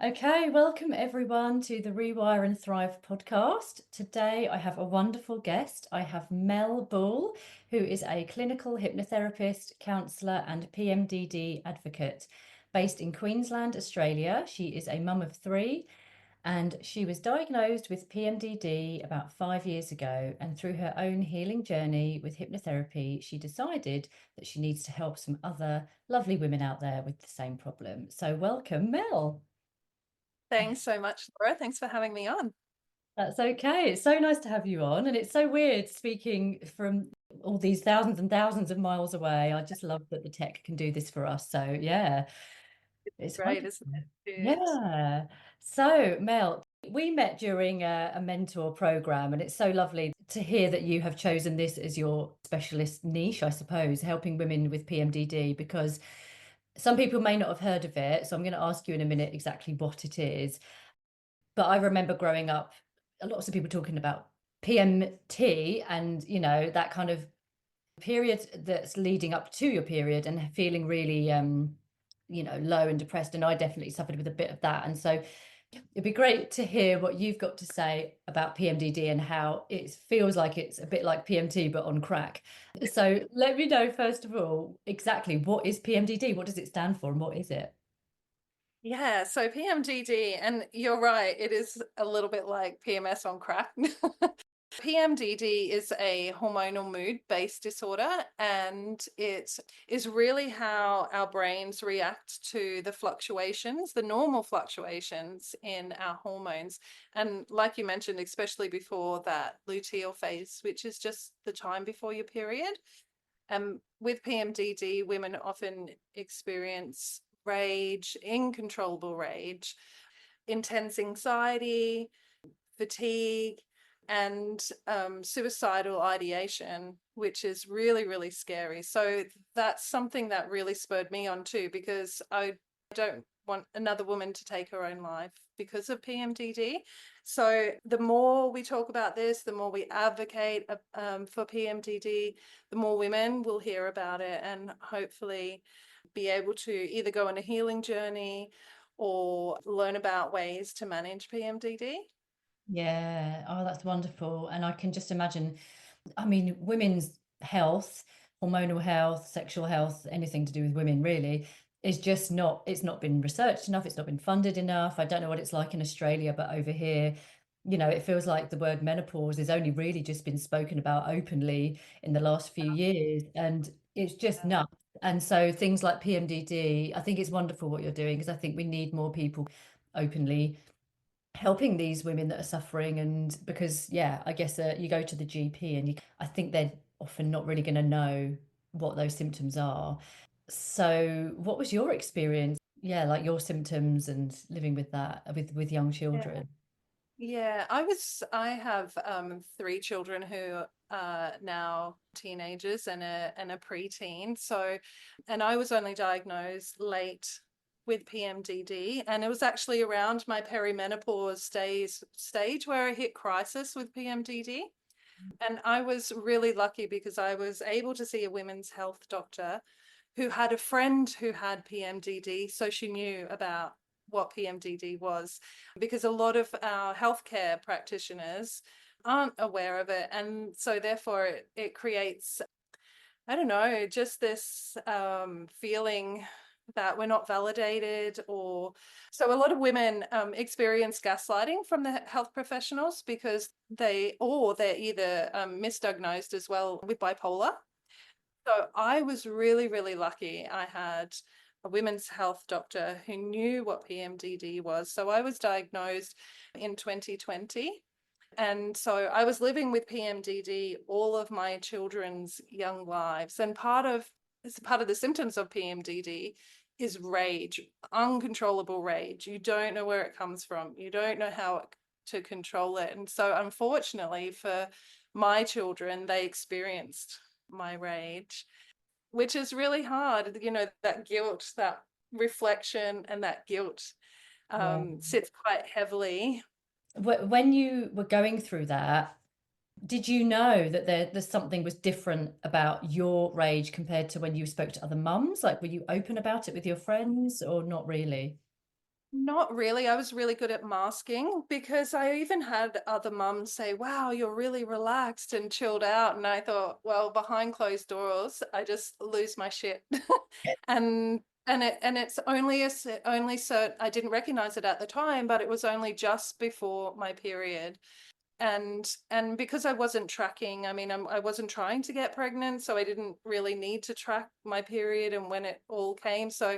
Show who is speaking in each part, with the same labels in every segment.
Speaker 1: Okay, welcome everyone to the Rewire and Thrive podcast. Today I have a wonderful guest. I have Mel Boole, who is a clinical hypnotherapist, counsellor, and PMDD advocate based in Queensland, Australia. She is a mum of three and she was diagnosed with PMDD about 5 years ago. And through her own healing journey with hypnotherapy, she decided that she needs to help some other lovely women out there with the same problem. So, welcome, Mel.
Speaker 2: Thanks so much, Laura. Thanks for having me on.
Speaker 1: That's okay. It's so nice to have you on. And it's so weird speaking from all these thousands and thousands of miles away. I just love that the tech can do this for us. So, yeah, it's
Speaker 2: Great,
Speaker 1: wonderful.
Speaker 2: isn't it? Good.
Speaker 1: Yeah. So, Mel, we met during a mentor program, and it's so lovely to hear that you have chosen this as your specialist niche, I suppose, helping women with PMDD, because some people may not have heard of it. So, I'm going to ask you in a minute exactly what it is. But I remember growing up, lots of people talking about PMT and, that kind of period that's leading up to your period and feeling really, low and depressed. And I definitely suffered with a bit of that. And so it'd be great to hear what you've got to say about PMDD and how it feels like it's a bit like PMT, but on crack. So let me know, first of all, exactly what is PMDD? What does it stand for and what is it?
Speaker 2: Yeah, so PMDD, and you're right, it is a little bit like PMS on crack. PMDD is a hormonal mood-based disorder, and it is really how our brains react to the fluctuations, the normal fluctuations in our hormones. And like you mentioned, especially before that luteal phase, which is just the time before your period. With PMDD, women often experience rage, uncontrollable rage, intense anxiety, fatigue, and suicidal ideation, which is really, really scary. So that's something that really spurred me on too, because I don't want another woman to take her own life because of PMDD. So the more we talk about this, the more we advocate for PMDD, the more women will hear about it and hopefully be able to either go on a healing journey or learn about ways to manage PMDD.
Speaker 1: Yeah. Oh, that's wonderful. And I can just imagine, I mean, women's health, hormonal health, sexual health, anything to do with women really is just not, it's not been researched enough. It's not been funded enough. I don't know what it's like in Australia, but over here, it feels like the word menopause has only really just been spoken about openly in the last few years. And it's just
Speaker 2: Yeah.
Speaker 1: nuts. And so things like PMDD, I think it's wonderful what you're doing because I think we need more people openly helping these women that are suffering. And because, yeah, I guess you go to the GP and I think they're often not really going to know what those symptoms are. So what was your experience? Yeah, like your symptoms and living with that with young
Speaker 2: Yeah.
Speaker 1: children.
Speaker 2: Yeah, I have three children who are now teenagers and a preteen. So, and I was only diagnosed late with PMDD, and it was actually around my perimenopause stage where I hit crisis with PMDD. And I was really lucky because I was able to see a women's health doctor who had a friend who had PMDD, so she knew about what PMDD was, because a lot of our healthcare practitioners aren't aware of it. And so therefore it creates, I don't know, just this feeling that we're not validated. Or so a lot of women experience gaslighting from the health professionals because they're either misdiagnosed as well with bipolar. So I was really, really lucky. I had a women's health doctor who knew what PMDD was. So I was diagnosed in 2020. And so I was living with PMDD all of my children's young lives. And part of the symptoms of PMDD is rage, uncontrollable rage. You don't know where it comes from. You don't know how to control it. And so unfortunately for my children, they experienced my rage, which is really hard. That guilt, that reflection, and that guilt
Speaker 1: Yeah.
Speaker 2: sits quite heavily.
Speaker 1: When you were going through that, did you know that there's something was different about your rage compared to when you spoke to other mums? Like, were you open about it with your friends or not really?
Speaker 2: Not really. I was really good at masking because I even had other mums say, wow, you're really relaxed and chilled out. And I thought, well, behind closed doors, I just lose my shit. And it's only so I didn't recognize it at the time, but it was only just before my period. And because I wasn't tracking, I mean, I wasn't trying to get pregnant, so I didn't really need to track my period and when it all came. So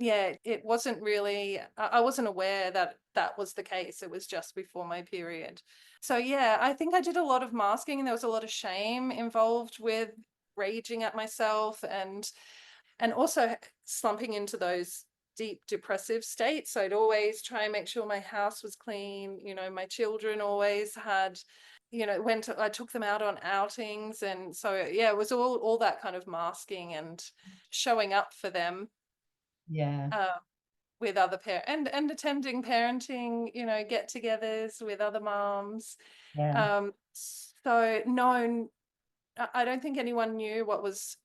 Speaker 2: yeah, it wasn't really, I wasn't aware that that was the case. It was just before my period. So yeah, I think I did a lot of masking, and there was a lot of shame involved with raging at myself, and also slumping into those deep depressive states. So I'd always try and make sure my house was clean. My children always had, I took them out on outings. And so, yeah, it was all that kind of masking and showing up for them,
Speaker 1: Yeah,
Speaker 2: uh, with other parents, and attending parenting, get-togethers with other moms.
Speaker 1: yeah.
Speaker 2: So no, I don't think anyone knew what was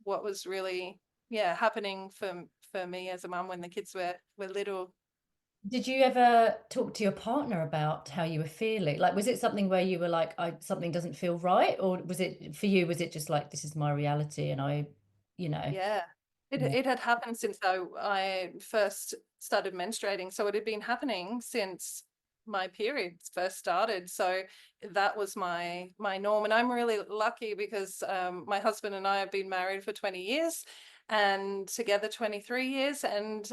Speaker 2: really, yeah, happening for me as a mum when the kids were little.
Speaker 1: Did you ever talk to your partner about how you were feeling? Like, was it something where you were like, something doesn't feel right? Or was it for you, was it just like, this is my reality and you know,
Speaker 2: Yeah. It
Speaker 1: yeah,
Speaker 2: it had happened since I first started menstruating. So it had been happening since my periods first started. So that was my norm. And I'm really lucky because my husband and I have been married for 20 years and together 23 years. And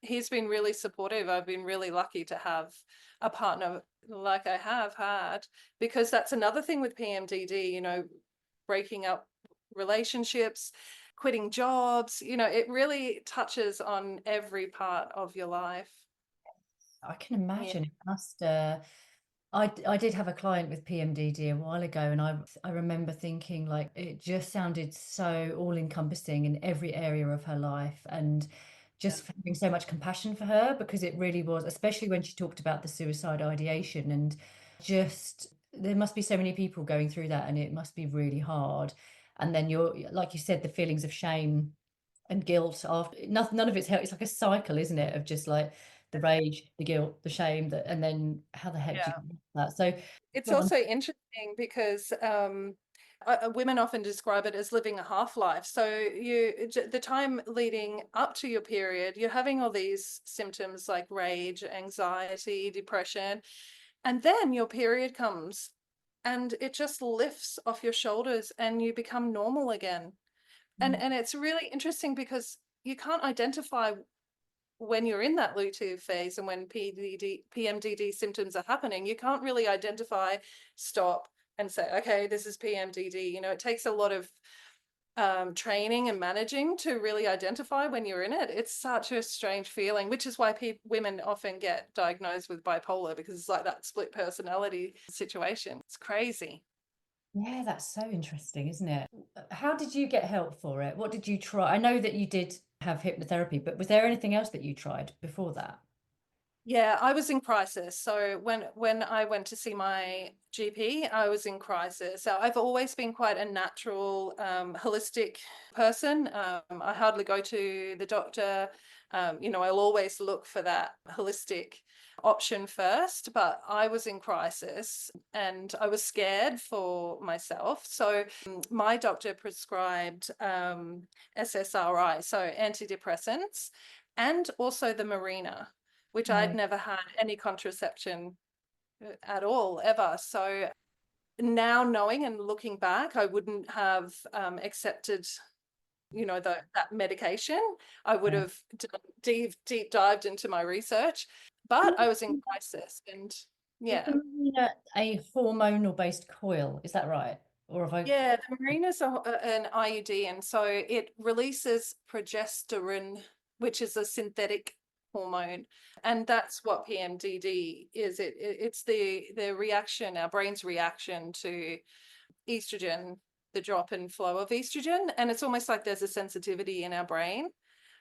Speaker 2: he's been really supportive. I've been really lucky to have a partner like I have had, because that's another thing with PMDD, breaking up relationships, quitting jobs, it really touches on every part of your life.
Speaker 1: I can
Speaker 2: Yeah.
Speaker 1: imagine it must. I did have a client with PMDD a while ago, and I remember thinking like it just sounded so all encompassing in every area of her life, and
Speaker 2: Yeah.
Speaker 1: just having so much compassion for her because it really was, especially when she talked about the suicide ideation, and just there must be so many people going through that, and it must be really hard. And then you're like you said, the feelings of shame and guilt after none of it's help. It's like a cycle, isn't it, of just like the rage, the guilt, the shame, that, and then how the heck do you
Speaker 2: Yeah.
Speaker 1: do that? So
Speaker 2: It's
Speaker 1: go on.
Speaker 2: also interesting because women often describe it as living a half-life. So the time leading up to your period, you're having all these symptoms like rage, anxiety, depression, and then your period comes and it just lifts off your shoulders and you become normal again. And it's really interesting because you can't identify when you're in that luteal phase and when PMDD symptoms are happening. You can't really identify, stop, and say, okay, this is PMDD. It takes a lot of training and managing to really identify when you're in it. It's such a strange feeling, which is why women often get diagnosed with bipolar, because it's like that split personality situation. It's crazy.
Speaker 1: Yeah, that's so interesting, isn't it? How did you get help for it? What did you try? I know that you did have hypnotherapy, but was there anything else that you tried before that?
Speaker 2: Yeah, I was in crisis. So when I went to see my GP, I was in crisis. So I've always been quite a natural, holistic person. I hardly go to the doctor. I'll always look for that holistic option first. But I was in crisis and I was scared for myself. So my doctor prescribed SSRI, so antidepressants, and also the Marina, which I'd
Speaker 1: Right.
Speaker 2: never had any contraception at all, ever. So now knowing and looking back, I wouldn't have accepted, that medication. I would
Speaker 1: Yeah.
Speaker 2: have deep dived into my research, but I was in crisis, and
Speaker 1: Is
Speaker 2: yeah.
Speaker 1: the Mirena a hormonal based coil? Is that right? Or have I?
Speaker 2: Yeah, the Mirena is an IUD, and so it releases progesterone, which is a synthetic hormone, and that's what PMDD is. It's the reaction, our brain's reaction to estrogen, the drop in flow of estrogen, and it's almost like there's a sensitivity in our brain.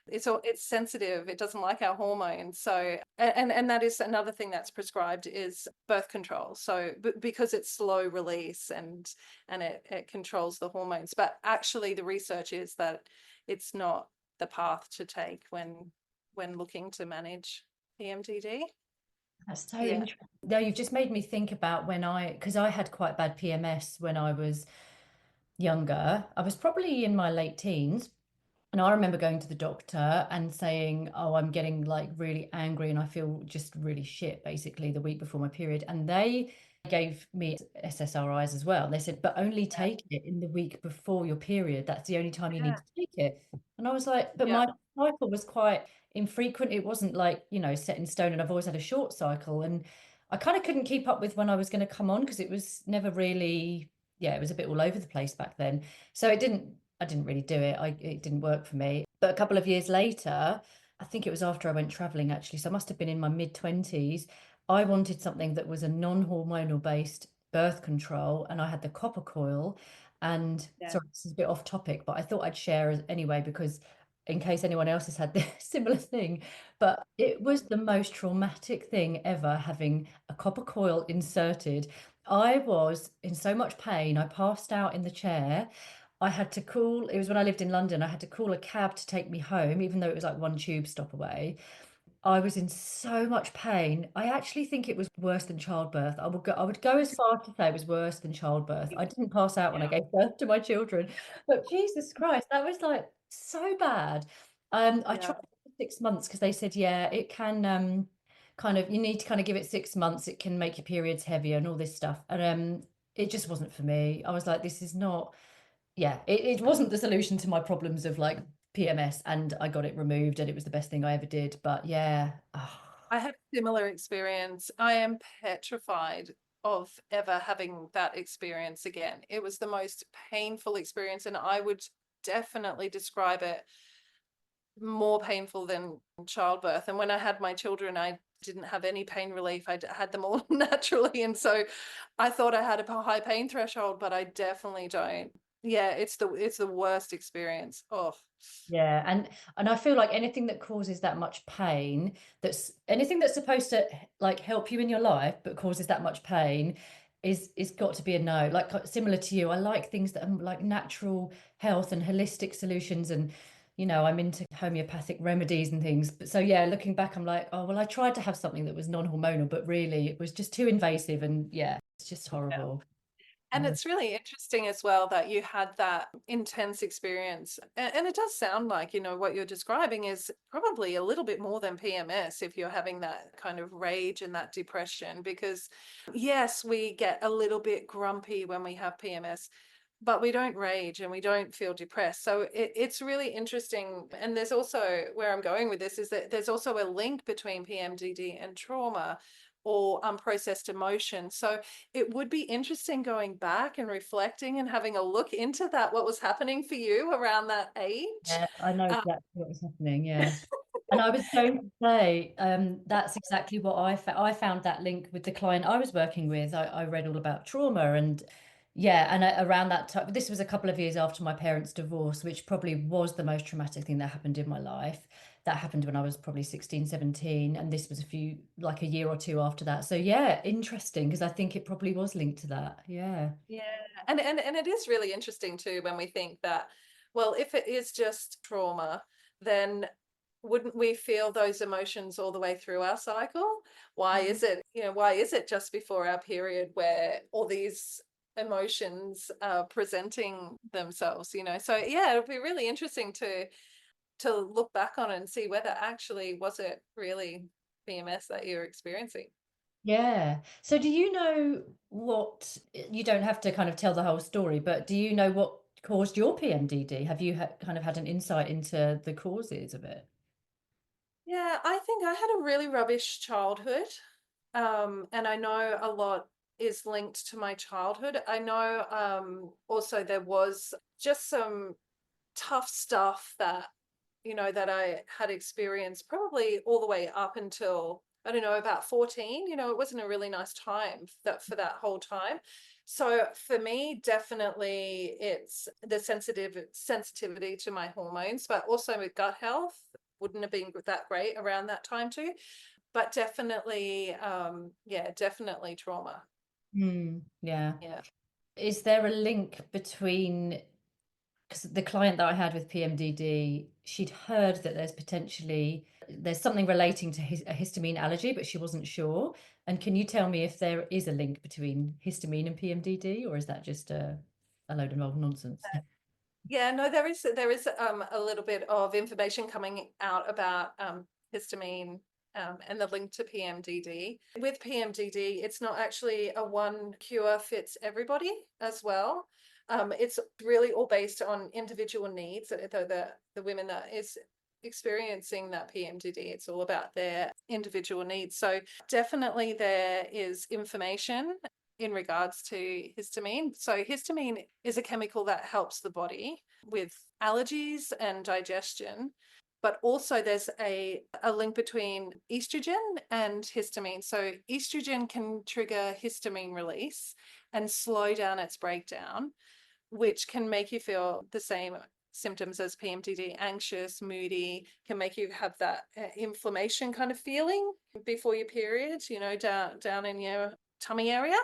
Speaker 2: It's sensitive. It doesn't like our hormones. So and that is another thing that's prescribed is birth control. So because it's slow release and it controls the hormones. But actually the research is that it's not the path to take when looking to manage. PMDD.
Speaker 1: That's so
Speaker 2: Yeah.
Speaker 1: interesting. No, you've just made me think about because I had quite bad PMS when I was younger. I was probably in my late teens. And I remember going to the doctor and saying, "Oh, I'm getting like really angry and I feel just really shit basically the week before my period." And they gave me SSRIs as well. They said, "But only take it in the week before your period. That's the only time you need
Speaker 2: Yeah.
Speaker 1: to take it." And I was like, "But
Speaker 2: Yeah.
Speaker 1: my cycle was quite infrequent. It wasn't like, set in stone. And I've always had a short cycle. And I kind of couldn't keep up with when I was going to come on because it was never really, yeah, it was a bit all over the place back then. So I didn't really do it. It didn't work for me. But a couple of years later, I think it was after I went traveling actually. So I must have been in my mid 20s. I wanted something that was a non-hormonal based birth control, and I had the copper coil. And
Speaker 2: Yeah.
Speaker 1: sorry, this is a bit off topic, but I thought I'd share anyway because in case anyone else has had this similar thing. But it was the most traumatic thing ever having a copper coil inserted. I was in so much pain. I passed out in the chair. I had to call, it was when I lived in London, I had to call a cab to take me home, even though it was like one tube stop away. I was in so much pain. I actually think it was worse than childbirth. I would go as far to say it was worse than childbirth. I didn't pass out when I
Speaker 2: Yeah.
Speaker 1: gave birth to my children, but Jesus Christ, that was like so bad. I
Speaker 2: Yeah.
Speaker 1: tried for 6 months because they said, yeah, it can kind of you need to kind of give it 6 months. It can make your periods heavier and all this stuff. And it just wasn't for me. I was like, this is not, yeah, it wasn't the solution to my problems of like PMS, and I got it removed and it was the best thing I ever did. But yeah.
Speaker 2: I had a similar experience. I am petrified of ever having that experience again. It was the most painful experience, and I would definitely describe it more painful than childbirth. And when I had my children, I didn't have any pain relief. I had them all naturally. And so I thought I had a high pain threshold, but I definitely don't. Yeah, it's the worst experience. Oh,
Speaker 1: Yeah, and I feel like anything that causes that much pain, that's anything that's supposed to like help you in your life but causes that much pain is got to be a no. Like similar to you, I like things that are like natural health and holistic solutions, and I'm into homeopathic remedies and things. But so yeah, looking back, I'm like, oh well, I tried to have something that was non-hormonal, but really it was just too invasive, and yeah, it's just
Speaker 2: yeah.
Speaker 1: horrible.
Speaker 2: And it's really interesting as well that you had that intense experience. And it does sound like, what you're describing is probably a little bit more than PMS if you're having that kind of rage and that depression. Because, yes, we get a little bit grumpy when we have PMS, but we don't rage and we don't feel depressed. So it's really interesting. And there's also where I'm going with this is that there's also a link between PMDD and trauma or unprocessed emotion. So it would be interesting going back and reflecting and having a look into that, what was happening for you around that age.
Speaker 1: Yeah, I know
Speaker 2: Uh,
Speaker 1: exactly what was happening. Yeah. And I was going to say, that's exactly what I found that link with the client I was working with. I read all about trauma and yeah, and around that time, this was a couple of years after my parents' divorce, which probably was the most traumatic thing that happened in my life. That happened when I was probably 16, 17, and this was like a year or two after that. So yeah, interesting because I think it probably was linked to that. Yeah.
Speaker 2: yeah. And it is really interesting too when we think that, well, if it is just trauma, then wouldn't we feel those emotions all the way through our cycle? Why is it just before our period where all these emotions are presenting themselves, So yeah, it'll be really interesting to look back on it and see whether actually was it really PMS that you're experiencing.
Speaker 1: Yeah. So do you know what, you don't have to kind of tell the whole story, but do you know what caused your PMDD? Have you kind of had an insight into the causes of it?
Speaker 2: Yeah, I think I had a really rubbish childhood. And I know a lot is linked to my childhood. I know also there was just some tough stuff that I had experienced probably all the way up until, I don't know, about 14. It wasn't a really nice time for that whole time. So for me, definitely it's the sensitivity to my hormones, but also with gut health wouldn't have been that great around that time too. But definitely, yeah, definitely trauma.
Speaker 1: Yeah.
Speaker 2: Yeah.
Speaker 1: Is there a link between, because the client that I had with PMDD, she'd heard that there's potentially there's something relating to a histamine allergy, but she wasn't sure. And can you tell me if there is a link between histamine and PMDD, or is that just a load of old nonsense?
Speaker 2: Yeah, no, there is a little bit of information coming out about histamine and the link to PMDD. With PMDD, it's not actually a one cure fits everybody as well. It's really all based on individual needs. The women that is experiencing that PMDD, it's all about their individual needs. So definitely there is information in regards to histamine. So histamine is a chemical that helps the body with allergies and digestion. But also there's a link between estrogen and histamine. So estrogen can trigger histamine release and slow down its breakdown, which can make you feel the same symptoms as PMDD, anxious, moody, can make you have that inflammation kind of feeling before your period, down in your tummy area.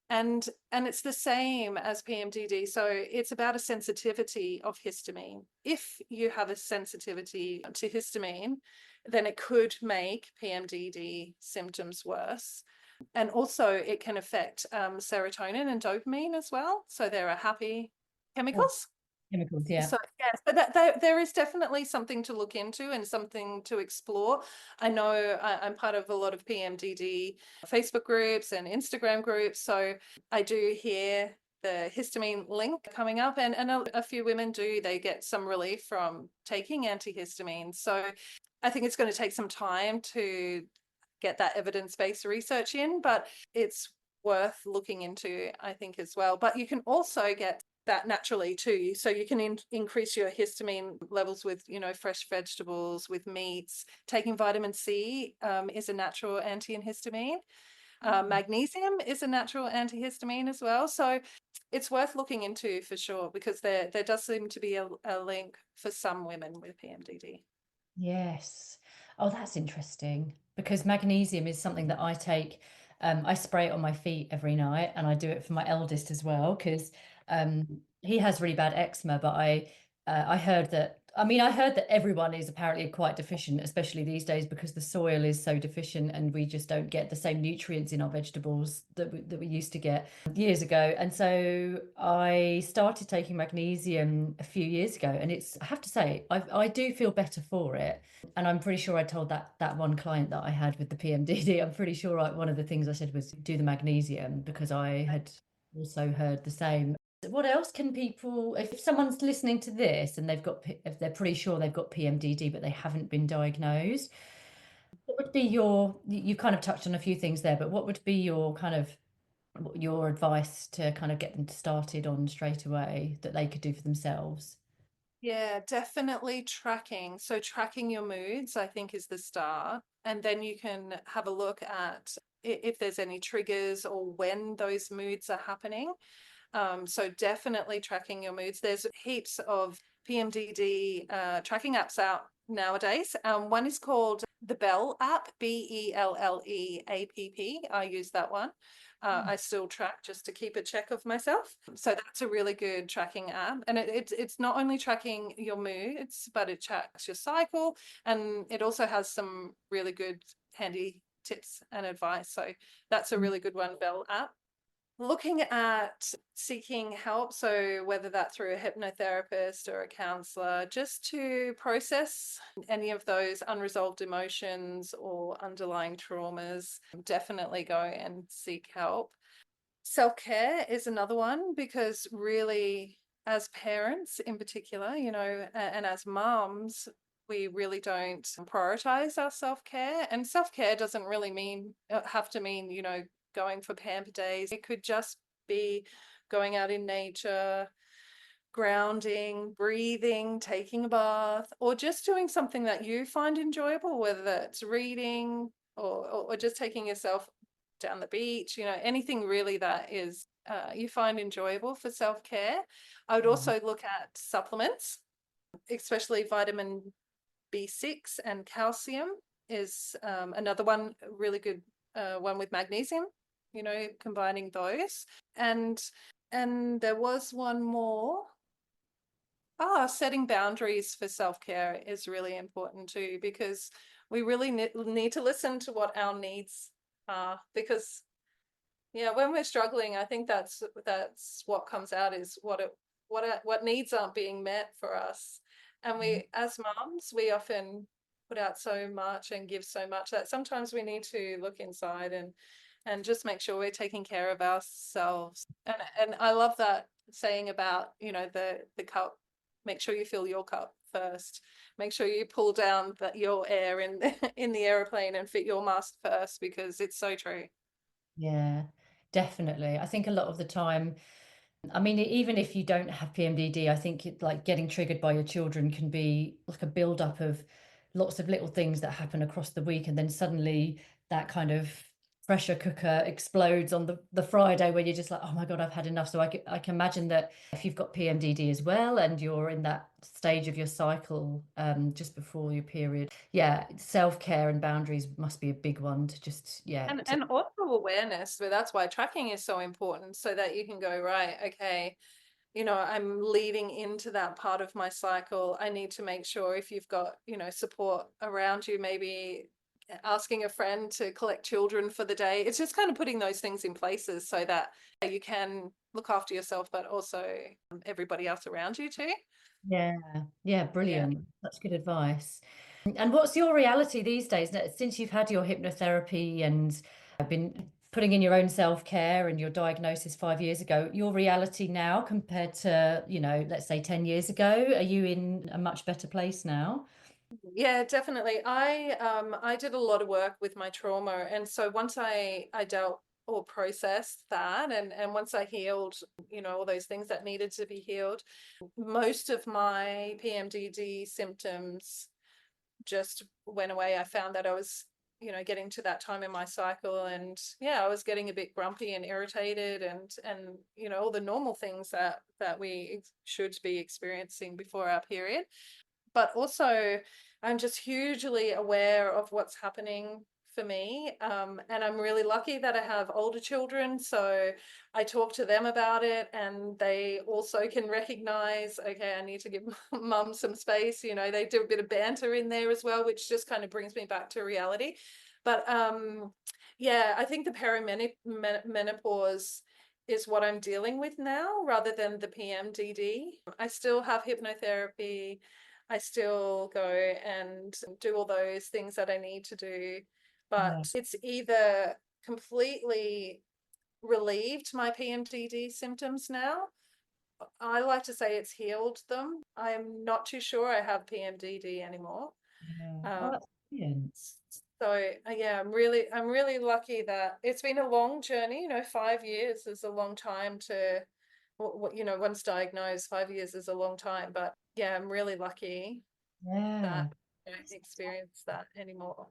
Speaker 2: And it's the same as PMDD. So it's about a sensitivity of histamine. If you have a sensitivity to histamine, then it could make PMDD symptoms worse. And also it can affect serotonin and dopamine as well. So there are happy chemicals.
Speaker 1: Chemicals, yeah.
Speaker 2: So yes, but that there is definitely something to look into and something to explore. I know I'm part of a lot of PMDD Facebook groups and Instagram groups, so I do hear the histamine link coming up, and a few women they get some relief from taking antihistamines. So I think it's going to take some time to get that evidence-based research in, but it's worth looking into, I think, as well. But you can also get that naturally too. So you can increase your histamine levels with, fresh vegetables, with meats. Taking vitamin C is a natural antihistamine. Magnesium is a natural antihistamine as well. So it's worth looking into for sure, because there does seem to be a link for some women with PMDD.
Speaker 1: Yes. Oh, that's interesting because magnesium is something that I take. I spray it on my feet every night, and I do it for my eldest as well because he has really bad eczema. But I heard that. I mean, I heard that everyone is apparently quite deficient, especially these days because the soil is so deficient, and we just don't get the same nutrients in our vegetables that we used to get years ago. And so I started taking magnesium a few years ago, and I have to say, I do feel better for it. And I'm pretty sure I told that one client that I had with the PMDD, I'm pretty sure one of the things I said was do the magnesium because I had also heard the same. What else can people, if someone's listening to this and if they're pretty sure they've got PMDD but they haven't been diagnosed, what would be you kind of touched on a few things there, but what would be your advice to kind of get them started on straight away that they could do for themselves?
Speaker 2: Yeah, definitely tracking. So tracking your moods, I think, is the start. And then you can have a look at if there's any triggers or when those moods are happening. So definitely tracking your moods. There's heaps of PMDD tracking apps out nowadays. One is called the Bell app, BELLEAPP. I use that one. I still track just to keep a check of myself. So that's a really good tracking app. And it's not only tracking your moods, but it tracks your cycle. And it also has some really good handy tips and advice. So that's a really good one, Bell app. Looking at seeking help, so whether that's through a hypnotherapist or a counselor, just to process any of those unresolved emotions or underlying traumas, definitely go and seek help. Self-care is another one, because really, as parents in particular, and as moms, we really don't prioritize our self-care. And self-care doesn't really have to mean, going for pamper days. It could just be going out in nature, grounding, breathing, taking a bath, or just doing something that you find enjoyable, whether that's reading or just taking yourself down the beach, anything really that is you find enjoyable for self-care. I would also look at supplements, especially vitamin B6 and calcium is another one, really good one with magnesium, combining those. And there was one more. Setting boundaries for self-care is really important too, because we really need to listen to what our needs are. Because yeah, when we're struggling, I think that's what comes out, is what needs aren't being met for us. And
Speaker 1: Yeah.
Speaker 2: we, as moms, we often put out so much and give so much that sometimes we need to look inside and just make sure we're taking care of ourselves. And I love that saying about, the cup. Make sure you fill your cup first. Make sure you pull down your air in in the airplane and fit your mask first, because it's so true.
Speaker 1: Yeah, definitely. I think a lot of the time, I mean, even if you don't have PMDD, I think like getting triggered by your children can be like a buildup of lots of little things that happen across the week, and then suddenly that kind of pressure cooker explodes on the Friday where you're just like, oh my God, I've had enough. So I can imagine that if you've got PMDD as well and you're in that stage of your cycle just before your period, yeah, self-care and boundaries must be a big one to just, yeah,
Speaker 2: And also awareness, but that's why tracking is so important, so that you can go, right, okay, I'm leading into that part of my cycle. I need to make sure, if you've got, support around you, maybe asking a friend to collect children for the day. It's just kind of putting those things in places so that you can look after yourself, but also everybody else around you too.
Speaker 1: yeah, yeah,
Speaker 2: Yeah.
Speaker 1: brilliant. That's good advice. And what's your reality these days since you've had your hypnotherapy and been putting in your own self-care and your diagnosis 5 years ago, your reality now compared to, let's say 10 years ago, are you in a much better place now?
Speaker 2: Yeah, definitely. I did a lot of work with my trauma, and so once I dealt or processed that, and once I healed, all those things that needed to be healed, most of my PMDD symptoms just went away. I found that I was, getting to that time in my cycle, and yeah, I was getting a bit grumpy and irritated, and all the normal things that we should be experiencing before our period. But also, I'm just hugely aware of what's happening for me. And I'm really lucky that I have older children. So I talk to them about it, and they also can recognize, okay, I need to give mum some space. They do a bit of banter in there as well, which just kind of brings me back to reality. But yeah, I think the perimenopause is what I'm dealing with now, rather than the PMDD. I still have hypnotherapy. I still go and do all those things that I need to do,
Speaker 1: Yeah,
Speaker 2: but it's either completely relieved my PMDD symptoms now. I like to say it's healed them. I'm not too sure I have PMDD anymore.
Speaker 1: yeah. Oh,
Speaker 2: Um,
Speaker 1: that's brilliant.
Speaker 2: so yeah, I'm really lucky that it's been a long journey. 5 years is a long time to, once diagnosed, 5 years is a long time. But yeah, I'm really lucky that
Speaker 1: Yeah.
Speaker 2: I don't experience that anymore.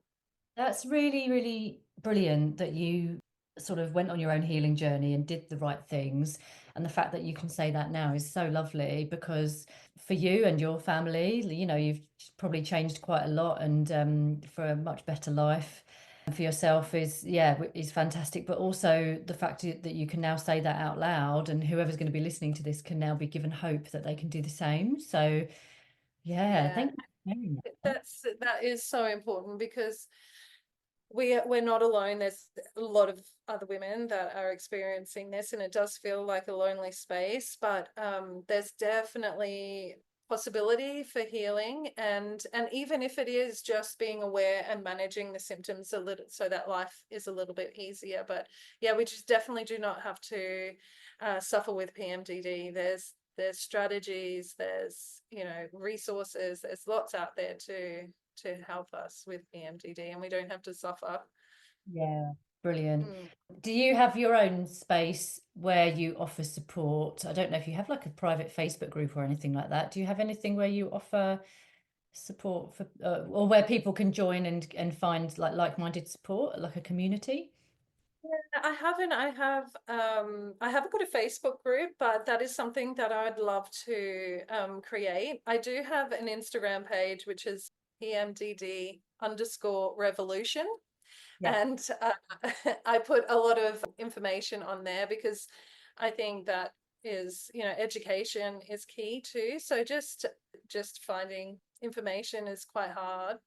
Speaker 1: That's really, really brilliant that you sort of went on your own healing journey and did the right things. And the fact that you can say that now is so lovely because for you and your family, you've probably changed quite a lot and for a much better life. And for yourself is fantastic. But also the fact that you can now say that out loud and whoever's going to be listening to this can now be given hope that they can do the same. So yeah,
Speaker 2: Yeah,
Speaker 1: thank you for sharing that.
Speaker 2: that is so important, because we're not alone. There's a lot of other women that are experiencing this, and it does feel like a lonely space, but there's definitely possibility for healing, and even if it is just being aware and managing the symptoms a little, so that life is a little bit easier. But yeah, we just definitely do not have to suffer with PMDD. There's strategies, there's resources, there's lots out there to help us with PMDD, and we don't have to suffer.
Speaker 1: Yeah, brilliant.
Speaker 2: Mm.
Speaker 1: Do you have your own space where you offer support? I don't know if you have like a private Facebook group or anything like that. Do you have anything where you offer support for, or where people can join and find like-minded support, like a community?
Speaker 2: I haven't. I haven't got a Facebook group, but that is something that I'd love to create. I do have an Instagram page, which is PMDD_revolution.
Speaker 1: Yeah.
Speaker 2: And I put a lot of information on there, because I think that is, education is key too. So just finding information is quite hard.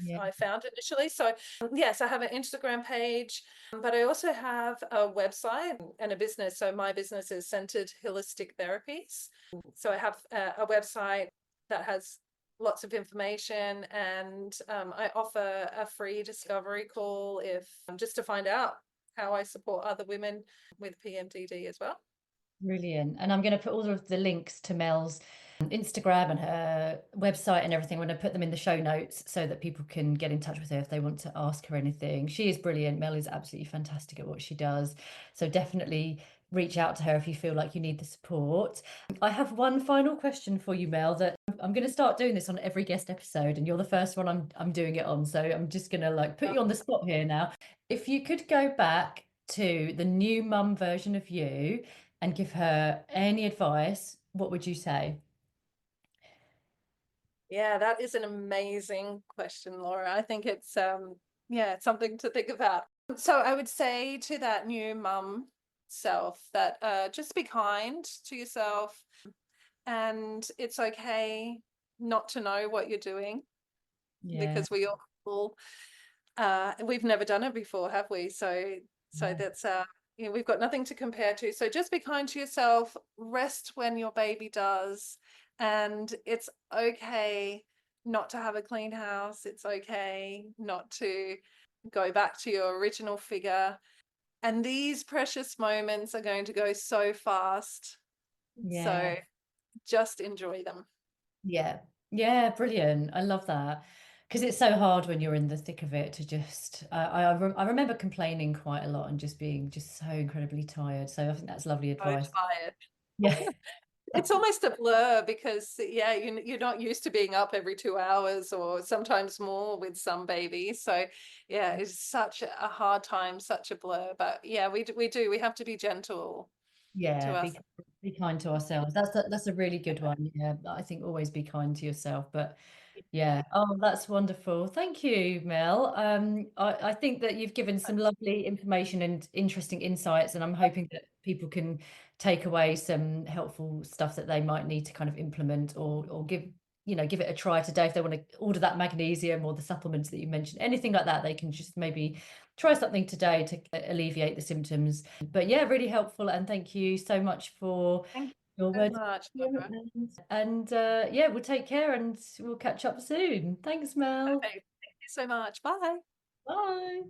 Speaker 1: Yeah.
Speaker 2: I found initially. So yes, I have an Instagram page, but I also have a website and a business. So my business is Centered Holistic Therapies. So I have a website that has lots of information, and I offer a free discovery call if just to find out how I support other women with PMDD as well.
Speaker 1: Brilliant. And I'm going to put all of the links to Mel's Instagram and her website and everything. I'm going to put them in the show notes so that people can get in touch with her if they want to ask her anything. She is brilliant. Mel is absolutely fantastic at what she does. So definitely reach out to her if you feel like you need the support. I have one final question for you, Mel, that I'm going to start doing this on every guest episode, and you're the first one I'm doing it on. So I'm just going to like put you on the spot here now. If you could go back to the new mum version of you and give her any advice, what would you say?
Speaker 2: Yeah, that is an amazing question, Laura. I think it's yeah, it's something to think about. So I would say to that new mum self that just be kind to yourself, and it's okay not to know what you're doing,
Speaker 1: Yeah,
Speaker 2: because we all we've never done it before, have we? So
Speaker 1: yeah,
Speaker 2: that's we've got nothing to compare to. So just be kind to yourself, rest when your baby does, and it's okay not to have a clean house. It's okay not to go back to your original figure. And these precious moments are going to go so fast.
Speaker 1: yeah,
Speaker 2: So just enjoy them.
Speaker 1: yeah, yeah, brilliant. I love that because it's so hard when you're in the thick of it to just. I remember complaining quite a lot and just being just so incredibly tired. So I think that's lovely
Speaker 2: So
Speaker 1: advice.
Speaker 2: tired.
Speaker 1: Yeah,
Speaker 2: It's almost a blur because yeah, you're not used to being up every 2 hours or sometimes more with some babies. So yeah, it's such a hard time, such a blur. But yeah, we have to be gentle
Speaker 1: yeah,
Speaker 2: to us.
Speaker 1: be kind to ourselves. That's a really good one. Yeah, I think always be kind to yourself. But yeah. Oh, that's wonderful. Thank you, Mel. I think that you've given some lovely information and interesting insights, and I'm hoping that people can take away some helpful stuff that they might need to kind of implement or give, give it a try today if they want to order that magnesium or the supplements that you mentioned. Anything like that, they can just maybe try something today to alleviate the symptoms. But yeah, really helpful. And thank you so much for
Speaker 2: Thank you
Speaker 1: your
Speaker 2: so
Speaker 1: words.
Speaker 2: much, Laura.
Speaker 1: And yeah, we'll take care and we'll catch up soon. Thanks, Mel.
Speaker 2: Perfect. Thank you so much. Bye.
Speaker 1: Bye.